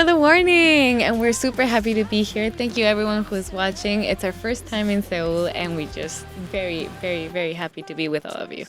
the morning, and we're super happy to be here. Thank you everyone who's watching. It's our first time in Seoul, and we're just very, very, very happy to be with all of you.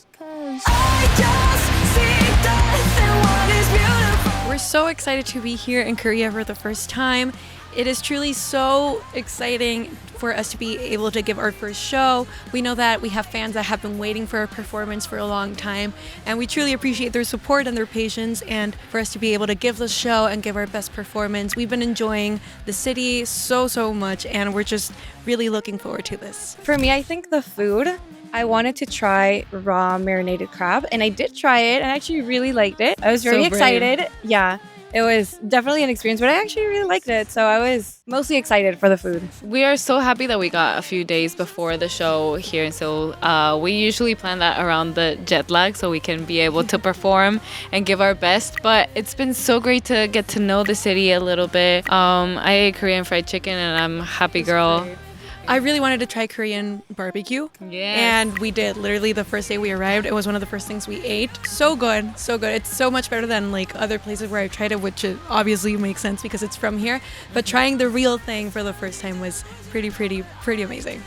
We're so excited to be here in Korea for the first time. It is truly so exciting for us to be able to give our first show. We know that we have fans that have been waiting for a performance for a long time, and we truly appreciate their support and their patience, and for us to be able to give the show and give our best performance. We've been enjoying the city so much, and we're just really looking forward to this. For me, I think the food. I wanted to try raw marinated crab, and I did try it, and I actually really liked it. I was very excited. Yeah, it was definitely an experience, but I actually really liked it, so I was mostly excited for the food. We are so happy that we got a few days before the show here in Seoul. We usually plan that around the jet lag so we can be able to perform and give our best, but it's been so great to get to know the city a little bit. I ate Korean fried chicken, and I'm a happy girl. Great. I really wanted to try Korean barbecue. Yes. And we did. Literally the first day we arrived, it was one of the first things we ate. So good, so good. It's so much better than like other places where I tried it, which obviously makes sense because it's from here. But trying the real thing for the first time was pretty amazing.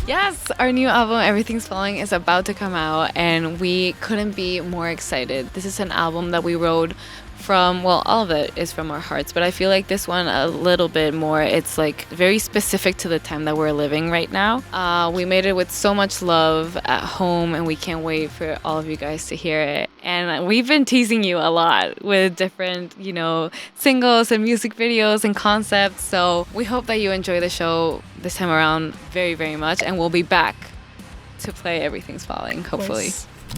Yes, our new album, Everything's Falling, is about to come out, and we couldn't be more excited. This is an album that we wrote from, well, all of it is from our hearts, but I feel like this one a little bit more, it's like very specific to the time that we're living right now. We made it with so much love at home, and we can't wait for all of you guys to hear it. And we've been teasing you a lot with different, singles and music videos and concepts. So we hope that you enjoy the show this time around very, very much, and we'll be back to play Everything's Falling, hopefully.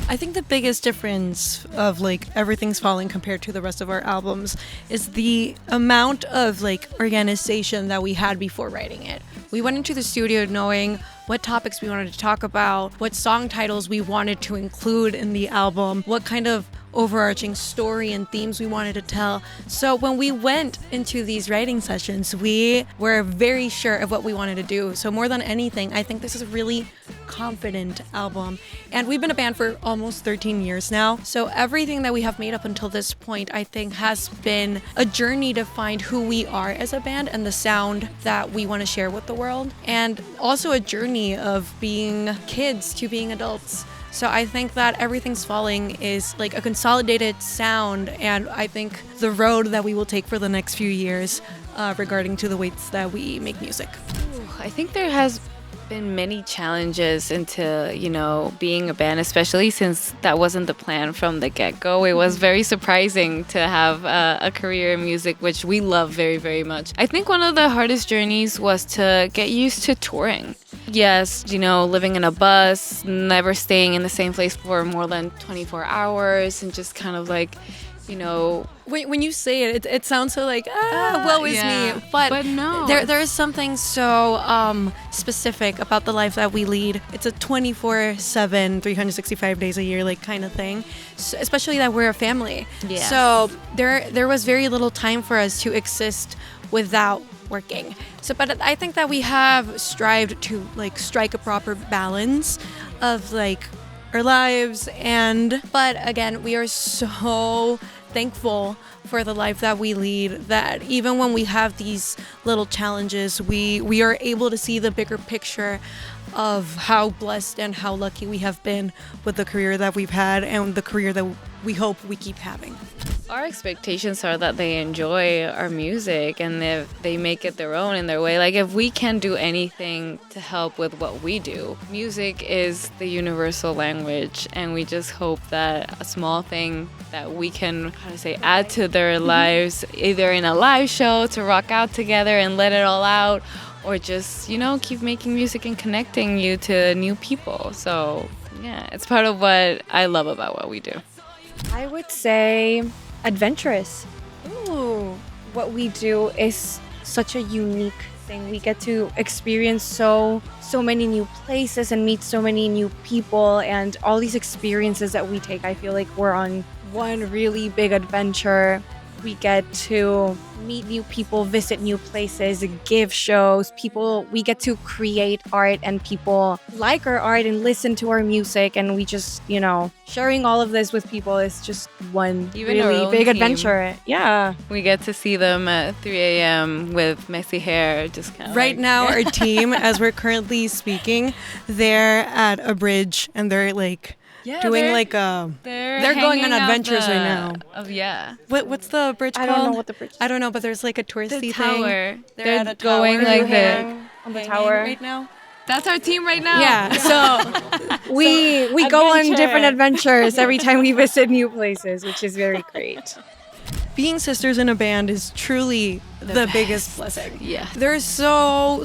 I think the biggest difference of like Everything's Falling compared to the rest of our albums is the amount of like organization that we had before writing it. We went into the studio knowing what topics we wanted to talk about, what song titles we wanted to include in the album, what kind of overarching story and themes we wanted to tell. So when we went into these writing sessions, we were very sure of what we wanted to do. So more than anything, I think this is a really confident album. And we've been a band for almost 13 years now. So everything that we have made up until this point, I think, has been a journey to find who we are as a band and the sound that we want to share with the world. And also a journey of being kids to being adults. So I think that Everything's Falling is like a consolidated sound, and I think the road that we will take for the next few years regarding to the ways that we make music. I think there has been many challenges into, being a band, especially since that wasn't the plan from the get-go. It was very surprising to have a career in music, which we love very, very much. I think one of the hardest journeys was to get used to touring. Yes, living in a bus, never staying in the same place for more than 24 hours, and just kind of like, When you say it, it sounds so like, woe is me. But no. There is something so specific about the life that we lead. It's a 24/7, 365 days a year, like kind of thing. So, especially that we're a family. Yeah. So there was very little time for us to exist without working. So, but I think that we have strived to like strike a proper balance of like our lives, but again, we are so thankful for the life that we lead, that even when we have these little challenges, we are able to see the bigger picture of how blessed and how lucky we have been with the career that we've had and the career that we hope we keep having. Our expectations are that they enjoy our music and if they make it their own in their way. Like if we can do anything to help with what we do, music is the universal language, and we just hope that a small thing that we can, add to their lives, either in a live show to rock out together and let it all out, or just, keep making music and connecting you to new people. So yeah, it's part of what I love about what we do. I would say adventurous. Ooh. What we do is such a unique thing. We get to experience so many new places and meet so many new people, and all these experiences that we take, I feel like we're on one really big adventure We get to meet new people, visit new places, give shows. We get to create art, and people like our art and listen to our music. And we just, sharing all of this with people is just one Even our really own big team. adventure. Yeah. We get to see them at 3 a.m. with messy hair, just kind of Right now, our team, as we're currently speaking, they're at a bridge and they're like doing like they're going on hanging out adventures right now. What's the bridge I called? don't know what the bridge is. I don't know, but there's like a touristy the thing. tower. They're at a going tower. like You that. hang on the Hanging tower. right now. That's our team right now. Yeah. So We go on adventure. different adventures every time we visit new places, which is very great. being sisters in a band is truly the biggest blessing. Yeah. There's so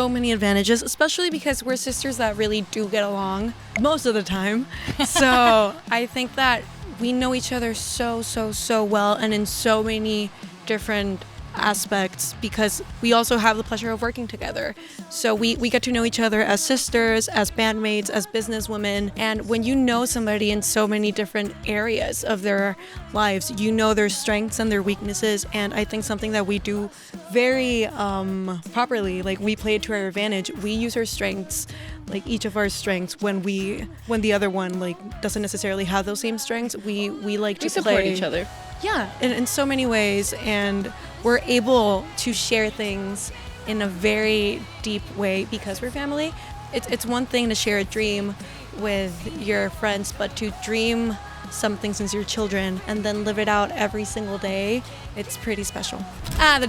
many advantages, especially because we're sisters that really do get along most of the time. So I think that we know each other so well and in so many different aspects because we also have the pleasure of working together. So we get to know each other as sisters, as bandmates, as businesswomen. And when you know somebody in so many different areas of their lives, you know their strengths and their weaknesses. And I think something that we do very properly, like we play it to our advantage. We use our strengths, like each of our strengths when the other one like doesn't necessarily have those same strengths. We like to support play each other. Yeah, in so many ways, and we're able to share things in a very deep way because we're family. It's one thing to share a dream with your friends, but to dream something since you're children and then live it out every single day, it's pretty special. The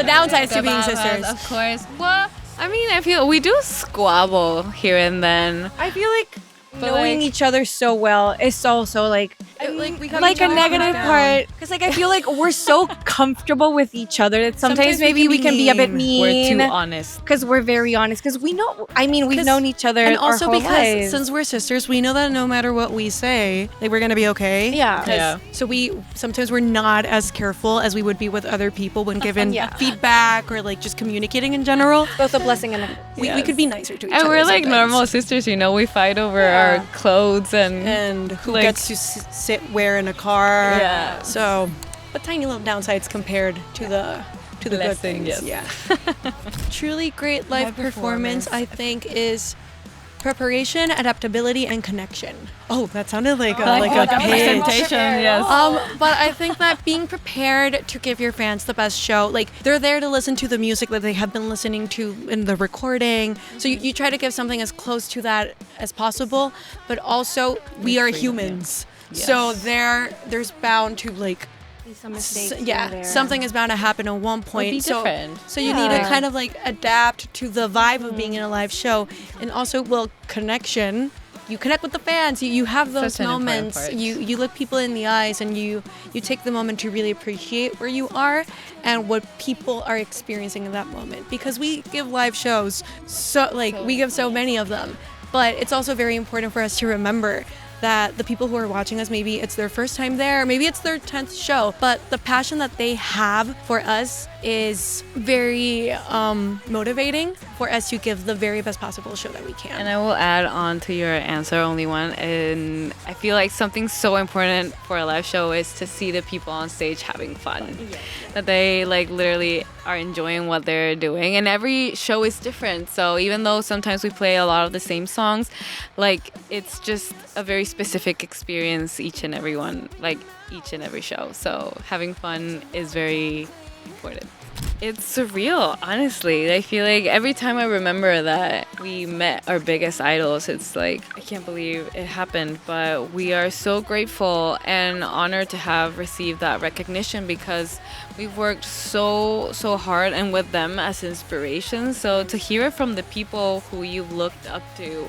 downsides to being sisters. Of course. Well, I mean, I feel we do squabble here and then. I feel like But, knowing like- each other so well is also like we got like each a other negative down. part because like I feel like we're so comfortable with each other that sometimes maybe we can be a bit mean. We're too honest. Because we're very honest. Because we know. I mean, we've 'Cause- known each other And our also whole because lives. since we're sisters, we know that no matter what we say, like we're gonna be okay. Yeah. 'Cause- Yeah. So we sometimes we're not as careful as we would be with other people when given Yeah. feedback or like just communicating in general. both a blessing and a We could be nicer to each And other. we're like sometimes. normal sisters, you know. We fight over our clothes And who like- gets to sit where in a car. Yeah. So, but tiny little downsides compared to the good Blessing, things. yes. Yeah. Truly great live performance, I think, is preparation, adaptability, and connection. Oh, that sounded like a pitch. presentation. Yes. But I think that being prepared to give your fans the best show, like they're there to listen to the music that they have been listening to in the recording. So you try to give something as close to that as possible, but also we are humans. So there's bound to like some mistakes. here and there. something is bound to happen at one point. be so different. so you need to kind of like adapt to the vibe of being in a live show, and also connection. You connect with the fans. You have those Such an important moments. part. You look people in the eyes, and you take the moment to really appreciate where you are and what people are experiencing in that moment. Because we give live shows, we give so many of them, but it's also very important for us to remember that the people who are watching us, maybe it's their first time there, maybe it's their 10th show, but the passion that they have for us is very motivating for us to give the very best possible show that we can. And I will add on to your answer, only one. And I feel like something so important for a live show is to see the people on stage having fun. That they like literally are enjoying what they're doing. And every show is different. So even though sometimes we play a lot of the same songs, like it's just a very specific experience each and every show. So having fun is very important. It's surreal, honestly. I feel like every time I remember that we met our biggest idols, it's like, I can't believe it happened. But we are so grateful and honored to have received that recognition because we've worked so hard and with them as inspiration. So to hear it from the people who you've looked up to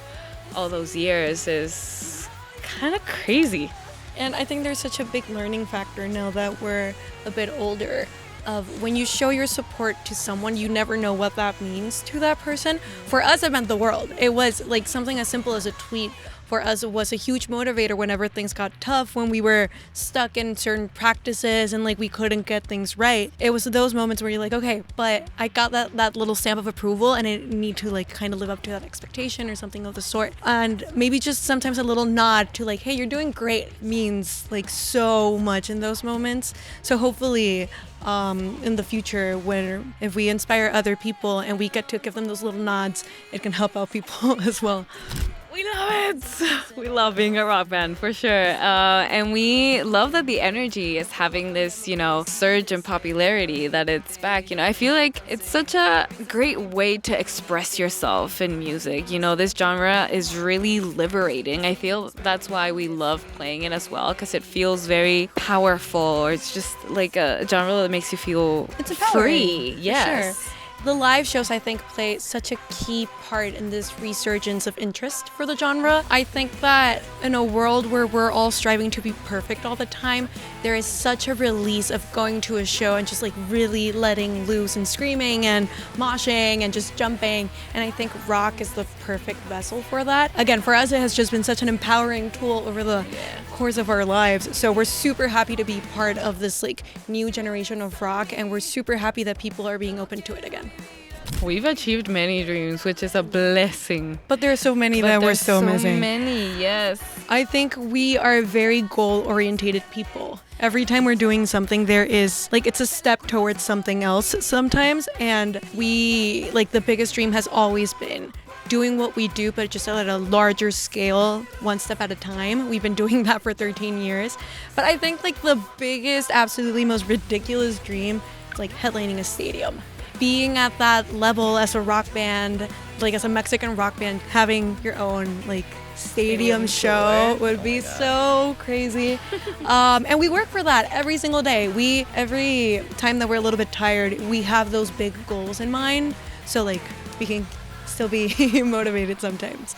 all those years is kind of crazy. And I think there's such a big learning factor now that we're a bit older of when you show your support to someone, you never know what that means to that person. For us, it meant the world. It was like something as simple as a tweet for us was a huge motivator whenever things got tough, when we were stuck in certain practices and like we couldn't get things right. It was those moments where you're like, okay, but I got that little stamp of approval and I need to like kind of live up to that expectation or something of the sort. And maybe just sometimes a little nod to like, hey, you're doing great means like so much in those moments. So hopefully in the future, when if we inspire other people and we get to give them those little nods, it can help out people as well. We love it. We love being a rock band for sure. And we love that the energy is having this, surge in popularity, that it's back. I feel like it's such a great way to express yourself in music. This genre is really liberating. I feel that's why we love playing it as well, because it feels very powerful. It's just like a genre that makes you feel free. Yes. Sure. The live shows, I think, play such a key part in this resurgence of interest for the genre. I think that in a world where we're all striving to be perfect all the time, there is such a release of going to a show and just like really letting loose and screaming and moshing and just jumping. And I think rock is the perfect vessel for that. Again, for us, it has just been such an empowering tool over the course of our lives. So we're super happy to be part of this like new generation of rock, and we're super happy that people are being open to it again. We've achieved many dreams, which is a blessing. But there are so many that we're still missing. So many, yes. I think we are very goal-orientated people. Every time we're doing something, there is like it's a step towards something else sometimes, and we like the biggest dream has always been doing what we do, but just at a larger scale, one step at a time. We've been doing that for 13 years. But I think like the biggest, absolutely most ridiculous dream is like headlining a stadium. Being at that level as a rock band, like as a Mexican rock band, having your own like stadium show would be so crazy. And we work for that every single day. Every time that we're a little bit tired, we have those big goals in mind. So like we can still be motivated sometimes.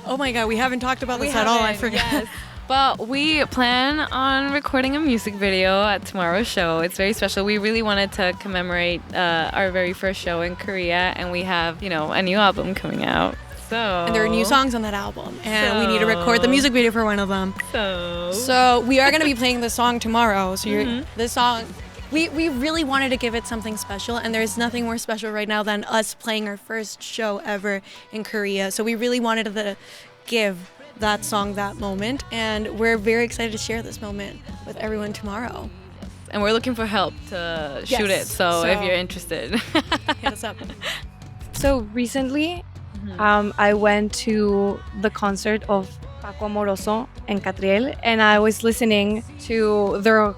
Oh my God, we haven't talked about this at all. I forgot. Yes. But we plan on recording a music video at tomorrow's show. It's very special. We really wanted to commemorate our very first show in Korea, and we have, a new album coming out. And there are new songs on that album, and we need to record the music video for one of them. So we are going to be playing the song tomorrow. So this song, we really wanted to give it something special, and there's nothing more special right now than us playing our first show ever in Korea. So we really wanted to give that song that moment, and we're very excited to share this moment with everyone tomorrow. And we're looking for help to shoot it, so if you're interested, hit us up. So recently, I went to the concert of Paco Amoroso and Catriel, and I was listening to their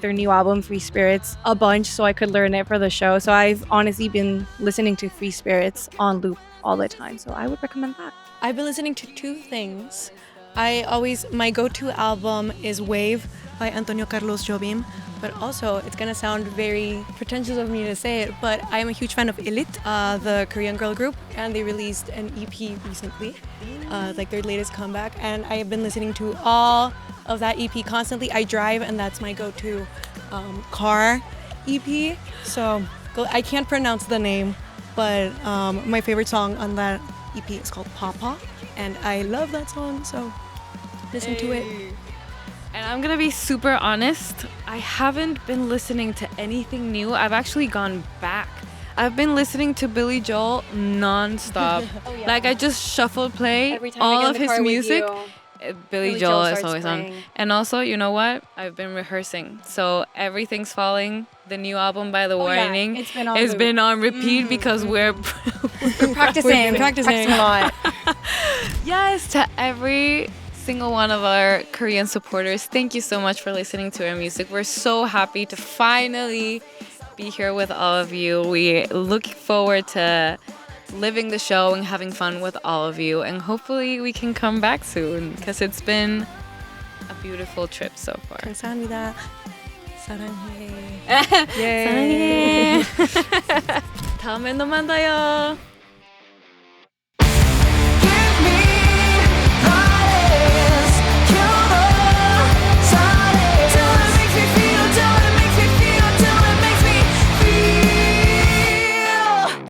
their new album, Free Spirits, a bunch so I could learn it for the show. So I've honestly been listening to Free Spirits on loop all the time, so I would recommend that. I've been listening to two things. My go-to album is Wave by Antonio Carlos Jobim, but also it's gonna sound very pretentious of me to say it, but I am a huge fan of Elite, the Korean girl group, and they released an EP recently, like their latest comeback, and I have been listening to all of that EP constantly. I drive, and that's my go-to car EP. So I can't pronounce the name, but my favorite song on that EP is called Papa, and I love that song, so listen to it. And I'm gonna be super honest, I haven't been listening to anything new. I've actually gone back. I've been listening to Billy Joel non-stop. Like I just shuffle play all of his music. Billy Joel is always on. And also, you know what? I've been rehearsing. So Everything's Falling, the new album by The Warning, it's been on repeat because we're practicing a lot. Yes, to every single one of our Korean supporters, thank you so much for listening to our music. We're so happy to finally be here with all of you. We look forward to living the show and having fun with all of you, and hopefully we can come back soon because it's been a beautiful trip so far. 감사합니다. 사랑해. 사랑해. 다음에 또 만나요.